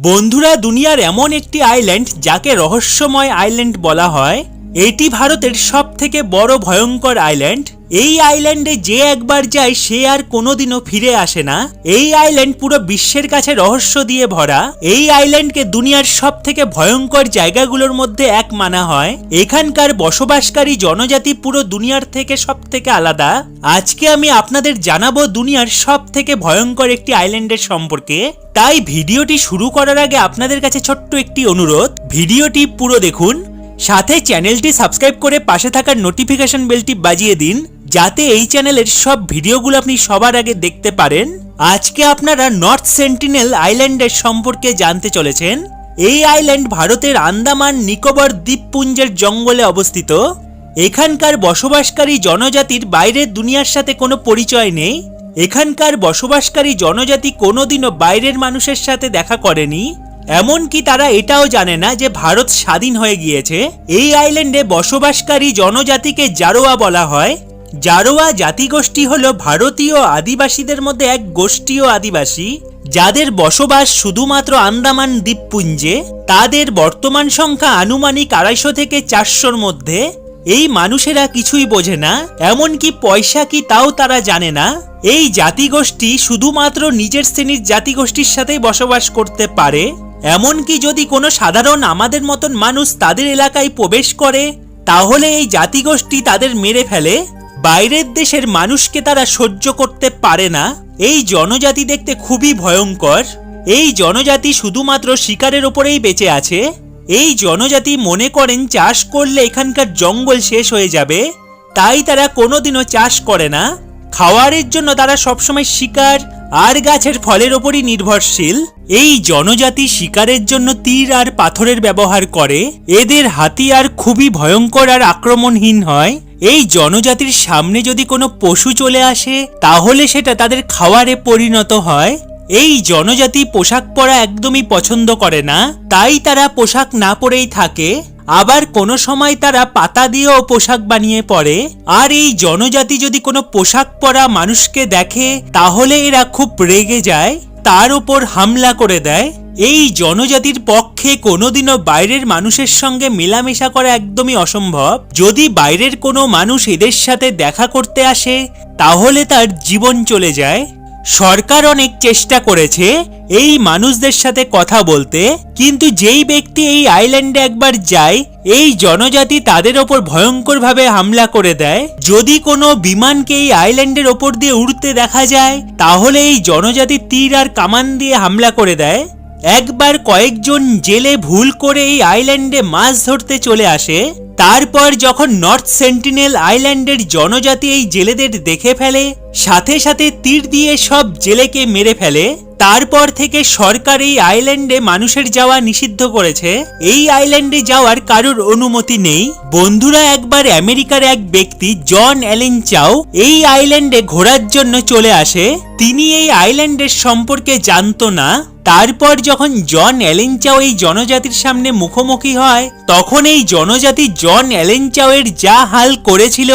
বন্ধুরা, দুনিয়ার এমন একটি আইল্যান্ড যাকে রহস্যময় আইল্যান্ড বলা হয়। এটি ভারতের সবথেকে বড় ভয়ঙ্কর আইল্যান্ড। এই আইল্যান্ডে যে একবার যায় সে আর কোনোদিনও ফিরে আসে না। এই আইল্যান্ড পুরো বিশ্বের কাছে রহস্য দিয়ে ভরা। এই আইল্যান্ডকে দুনিয়ার সবথেকে ভয়ঙ্কর জায়গাগুলোর মধ্যে এক মানা হয়। এখানকার বসবাসকারী জনজাতি পুরো দুনিয়ার থেকে সবথেকে আলাদা। আজকে আমি আপনাদের জানাবো দুনিয়ার সবথেকে ভয়ঙ্কর একটি আইল্যান্ডের সম্পর্কে। তাই ভিডিওটি শুরু করার আগে আপনাদের কাছে ছোট্ট একটি অনুরোধ, ভিডিওটি পুরো দেখুন, সাথে চ্যানেলটি সাবস্ক্রাইব করে পাশে থাকা নোটিফিকেশন বেলটি বাজিয়ে দিন, যাতে এই চ্যানেলের সব ভিডিওগুলো আপনি সবার আগে দেখতে পারেন। আজকে আপনারা নর্থ সেন্টিনেল আইল্যান্ডের সম্পর্কে জানতে চলেছেন। এই আইল্যান্ড ভারতের আন্দামান নিকোবর দ্বীপপুঞ্জের জঙ্গলে অবস্থিত। এখানকার বসবাসকারী জনজাতির বাইরের দুনিয়ার সাথে কোনো পরিচয় নেই। এখানকার বসবাসকারী জনজাতি কোনোদিনও বাইরের মানুষের সাথে দেখা করেনি। এমনকি তারা এটাও জানে না যে ভারত স্বাধীন হয়ে গিয়েছে। এই আইল্যান্ডে বসবাসকারী জনজাতিকে জারোয়া বলা হয়। জারোয়া জাতিগোষ্ঠী হলো ভারতীয় আদিবাসীদের মধ্যে এক গোষ্ঠীয় আদিবাসী, যাদের বসবাস শুধুমাত্র আন্দামান দ্বীপপুঞ্জে। তাদের বর্তমান সংখ্যা আনুমানিক 250 থেকে 400-র মধ্যে। এই মানুষেরা কিছুই বোঝে না, এমনকি পয়সা কি তাও তারা জানে না। এই জাতিগোষ্ঠী শুধুমাত্র নিজের শ্রেণীর জাতিগোষ্ঠীর সাথেই বসবাস করতে পারে। এমনকি যদি কোনো সাধারণ আমাদের মতন মানুষ তাদের এলাকায় প্রবেশ করে, তাহলে এই জাতিগোষ্ঠী তাদের মেরে ফেলে। বাইরের দেশের মানুষকে তারা সহ্য করতে পারে না। এই জনজাতি দেখতে খুবই ভয়ঙ্কর। এই জনজাতি শুধুমাত্র শিকারের ওপরেই বেঁচে আছে। এই জনজাতি মনে করেন চাষ করলে এখানকার জঙ্গল শেষ হয়ে যাবে, তাই তারা কোনোদিনও চাষ করে না। খাওয়ারের জন্য তারা সবসময় শিকার আর গাছের ফলের ওপরই নির্ভরশীল। এই জনজাতি শিকারের জন্য তীর আর পাথরের ব্যবহার করে। এদের হাতিয়ার খুবই ভয়ঙ্কর আর আক্রমণহীন হয়। এই জনজাতির সামনে যদি কোনো পশু চলে আসে, তাহলে সেটা তাদের খাওয়ারে পরিণত হয়। এই জনজাতি পোশাক পরা একদমই পছন্দ করে না, তাই তারা পোশাক না পরেই থাকে। আবার কোনো সময় তারা পাতা দিয়েও পোশাক বানিয়ে পরে। আর এই জনজাতি যদি কোনো পোশাক পরা মানুষকে দেখে, তাহলে এরা খুব রেগে যায়, তার উপর হামলা করে দেয়। এই জনজাতির পক্ষে কোনোদিনও বাইরের মানুষের সঙ্গে মেলামেশা করা একদমই অসম্ভব। যদি বাইরের কোনো মানুষ এদের সাথে দেখা করতে আসে, তাহলে তার জীবন চলে যায়। সরকার অনেক চেষ্টা করেছে এই মানুষদের সাথে কথা বলতে, কিন্তু যেই ব্যক্তি এই আইল্যান্ডে একবার যায়, এই জনজাতি তাদের ওপর ভয়ঙ্করভাবে হামলা করে দেয়। যদি কোনো বিমানকে এই আইল্যান্ডের ওপর দিয়ে উড়তে দেখা যায়, তাহলে এই জনজাতি তীর আর কামান দিয়ে হামলা করে দেয়। একবার কয়েকজন জেলে ভুল করে এই আইল্যান্ডে মাছ ধরতে চলে আসে। তারপর যখন নর্থ সেন্টিনেল আইল্যান্ডের জনজাতি এই জেলেদের দেখে ফেলে, সাথে সাথে তীর দিয়ে সব জেলেকে মেরে ফেলে। তারপর থেকে সরকার এই আইল্যান্ডে মানুষের যাওয়া নিষিদ্ধ করেছে। এই আইল্যান্ডে যাওয়ার কারোর অনুমতি নেই। বন্ধুরা, একবার আমেরিকার এক ব্যক্তি জন অ্যালেন চাও এই আইল্যান্ডে ঘোরার জন্য চলে আসে। তিনি এই আইল্যান্ডের সম্পর্কে জানতো না। তারপর যখন জন অ্যালেন চাও এই জনজাতির সামনে মুখোমুখি হয়, তখন এই জনজাতি জন অ্যালেন চাও এর যা হাল করেছিল,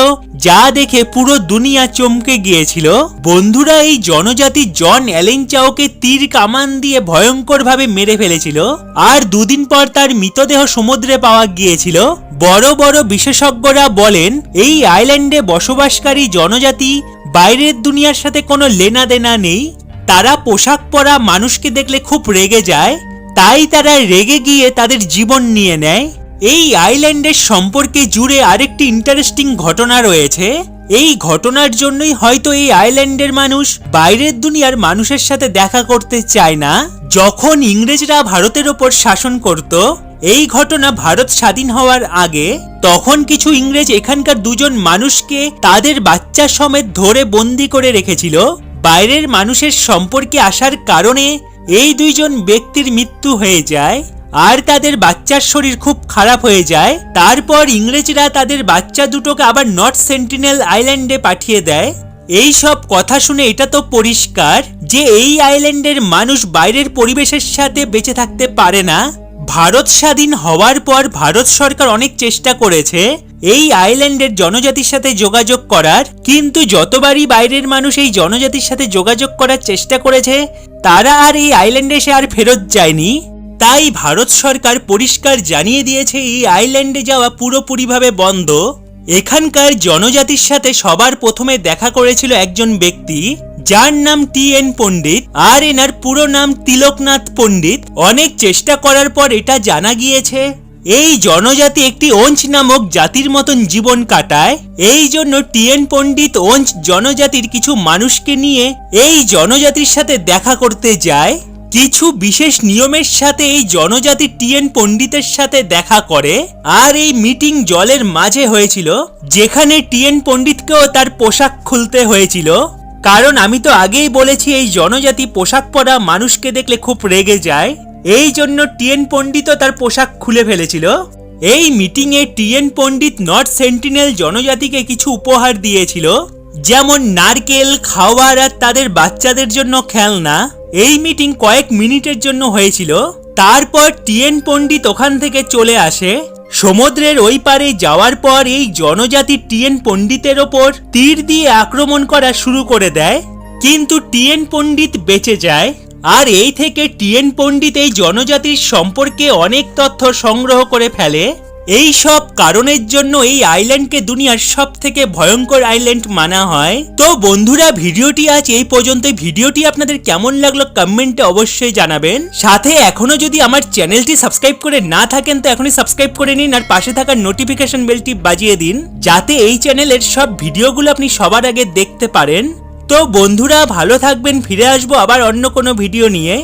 যা দেখে পুরো দুনিয়া চমকে গিয়েছিল। বন্ধুরা, এই জনজাতি জন অ্যালেন চাওকে তীর কামান দিয়ে ভয়ঙ্করভাবে মেরে ফেলেছিল। আর দুদিন পর তার মৃতদেহ সমুদ্রে পাওয়া গিয়েছিল। বড় বড় বিশেষজ্ঞরা বলেন এই আইল্যান্ডে বসবাসকারী জনজাতি বাইরের দুনিয়ার সাথে কোনো লেনা দেনা নেই। তারা পোশাক পরা মানুষকে দেখলে খুব রেগে যায়, তাই তারা রেগে গিয়ে তাদের জীবন নিয়ে নেয়। এই আইল্যান্ডের সম্পর্কে জুড়ে আরেকটি ইন্টারেস্টিং ঘটনা রয়েছে। এই ঘটনার জন্যই হয়তো এই আইল্যান্ডের মানুষ বাইরের দুনিয়ার মানুষের সাথে দেখা করতে চায় না। যখন ইংরেজরা ভারতের ওপর শাসন করত, এই ঘটনা ভারত স্বাধীন হওয়ার আগে, তখন কিছু ইংরেজ এখানকার দুজন মানুষকে তাদের বাচ্চা সমেত ধরে বন্দি করে রেখেছিল। বাইরের মানুষের সম্পর্কে আসার কারণে এই দুইজন ব্যক্তির মৃত্যু হয়ে যায় আর তাদের বাচ্চার শরীর খুব খারাপ হয়ে যায়। তারপর ইংরেজরা তাদের বাচ্চা দুটোকে আবার নর্থ সেন্টিনেল আইল্যান্ডে পাঠিয়ে দেয়। এই সব কথা শুনে এটা তো পরিষ্কার যে এই আইল্যান্ডের মানুষ বাইরের পরিবেশের সাথে বেঁচে থাকতে পারে না। ভারত স্বাধীন হওয়ার পর ভারত সরকার অনেক চেষ্টা করেছে এই আইল্যান্ডের জনজাতির সাথে যোগাযোগ করার, কিন্তু যতবারই বাইরের মানুষ এই জনজাতির সাথে যোগাযোগ করার চেষ্টা করেছে তারা আর এই আইল্যান্ডে এসে আর ফেরত যায়নি। তাই ভারত সরকার পরিষ্কার জানিয়ে দিয়েছে এই আইল্যান্ডে যাওয়া পুরোপুরিভাবে বন্ধ। এখানকার জনজাতির সাথে সবার প্রথমে দেখা করেছিল একজন ব্যক্তি যার নাম টি.এন. পণ্ডিত, আর এনার পুরো নাম তিলকনাথ পণ্ডিত। অনেক চেষ্টা করার পর এটা জানা গিয়েছে এই জনজাতি একটি ওঞ্চ নামক জাতির মতন জীবন কাটায়। এই জন্য টি.এন. পণ্ডিত ওঞ্চ জনজাতির কিছু মানুষকে নিয়ে এই জনজাতির সাথে দেখা করতে যায়। কিছু বিশেষ নিয়মের সাথে এই জনজাতি টি.এন. পণ্ডিতের সাথে দেখা করে, আর এই মিটিং জলের মাঝে হয়েছিল যেখানে টি.এন. পণ্ডিতকেও তার পোশাক খুলতে হয়েছিল। কারণ আমি তো আগেই বলেছি এই জনজাতি পোশাক পরা মানুষকে দেখলে খুব রেগে যায়, এই জন্য টি.এন. পণ্ডিতও তার পোশাক খুলে ফেলেছিল। এই মিটিং এ টি.এন. পণ্ডিত নর্থ সেন্টিনেল জনজাতিকে কিছু উপহার দিয়েছিল, যেমন নারকেল, খাবার আর তাদের বাচ্চাদের জন্য খেলনা। এই মিটিং কয়েক মিনিটের জন্য হয়েছিল। তারপর টি.এন. পণ্ডিত ওখান থেকে চলে আসে। সমুদ্রের ওই পারে যাওয়ার পর এই জনজাতি টি.এন. পণ্ডিতের ওপর তীর দিয়ে আক্রমণ করা শুরু করে দেয়, কিন্তু টি.এন. পণ্ডিত বেঁচে যায়। আর এই থেকে টি.এন. পণ্ডিত এই জনজাতির সম্পর্কে অনেক তথ্য সংগ্রহ করে ফেলে। এই সব কারণের জন্য এই আইল্যান্ডকে দুনিয়ার সব থেকে ভয়ঙ্কর আইল্যান্ড মানা হয়। তো বন্ধুরা, ভিডিওটি আজ এই পর্যন্তই। ভিডিওটি আপনাদের কেমন লাগলো কমেন্টে অবশ্যই জানাবেন। সাথে এখনো যদি আমার চ্যানেলটি সাবস্ক্রাইব করে না থাকেন তো এখনই সাবস্ক্রাইব করে নিন, আর পাশে থাকা নোটিফিকেশন বেলটি বাজিয়ে দিন যাতে এই চ্যানেলের সব ভিডিওগুলো আপনি সবার আগে দেখতে পারেন। তো বন্ধুরা, ভালো থাকবেন। ফিরে আসবো আবার অন্য কোনো ভিডিও নিয়ে।